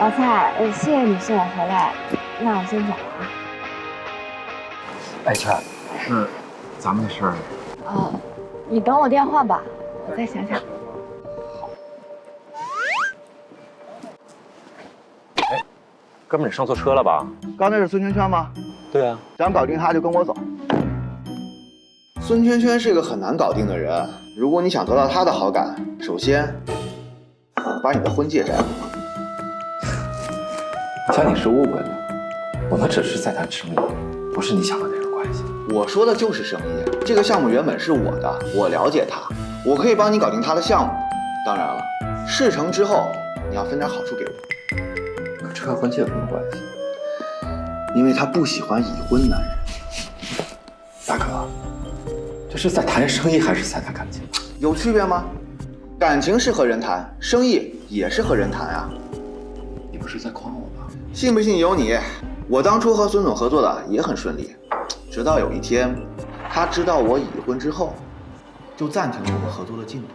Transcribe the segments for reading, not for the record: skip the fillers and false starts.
老蔡，谢谢你送我回来，那我先走了啊。哎，琛，咱们的事儿，你等我电话吧，我再想想。哎，哥们儿，你上错车了吧？刚那是孙圈圈吗？对啊。想搞定他就跟我走。孙圈圈是个很难搞定的人，如果你想得到他的好感，首先把你的婚戒摘了。琛，你是误会了，我们只是在谈生意，不是你想的那种关系。我说的就是生意，这个项目原本是我的，我了解他，我可以帮你搞定他的项目。当然了，事成之后你要分点好处给我。可这和婚戒有什么关系？因为他不喜欢已婚男人。大哥，这是在谈生意还是在谈感情？有区别吗？感情是和人谈，生意也是和人谈啊。你不是在诓我吧？信不信由你。我当初和孙总合作的也很顺利，直到有一天，他知道我已婚之后，就暂停了我们合作的进度。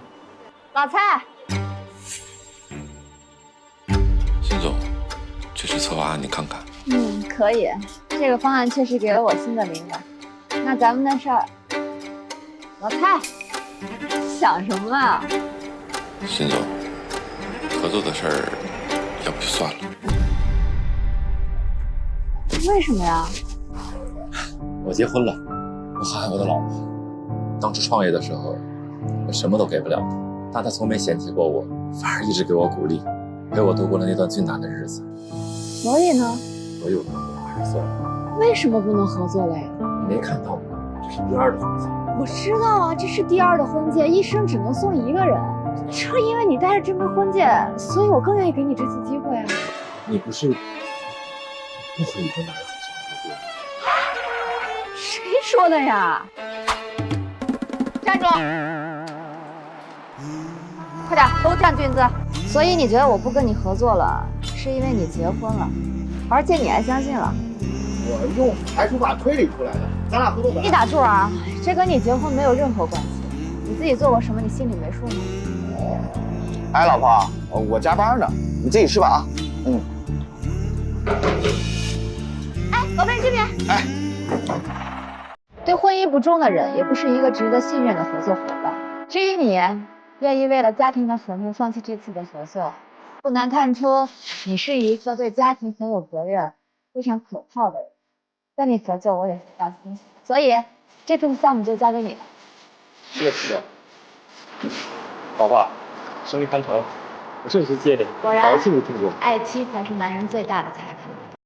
老蔡，孙总，这是策划案，你看看。可以，这个方案确实给了我新的灵感。那咱们的事儿，老蔡，想什么啊？孙总，合作的事儿，要不就算了。为什么呀？我结婚了，我很爱我的老婆。当初创业的时候，我什么都给不了她，但她从没嫌弃过我，反而一直给我鼓励，陪我度过了那段最难的日子。所以呢？所以我还是算了。为什么不能合作了呀？你没看到吗？这是第二的婚戒。我知道啊，这是第二的婚戒，一生只能送一个人。正因为你带着这枚婚戒，所以我更愿意给你这次机会啊。你不是不和已婚男人进行合作吗？谁说的呀？站住！快点，都站俊子。所以你觉得我不跟你合作了，是因为你结婚了，而且你还相信了。我用排除法推理出来的，咱俩合作你打住啊！这跟你结婚没有任何关系。你自己做过什么，你心里没数吗？哎，老婆，我加班呢，你自己吃吧啊。哎，宝贝，这边。哎，对婚姻不忠的人，也不是一个值得信任的合作伙伴。至于你，愿意为了家庭的和睦放弃这次的合作，不难看出你是一个对家庭很有责任、非常可靠的人。跟你合作，我也是放心，所以这份项目就交给你了。谢谢。老婆，生意看成，我顺势接你。果然，好幸福幸福。爱妻才是男人最大的财富。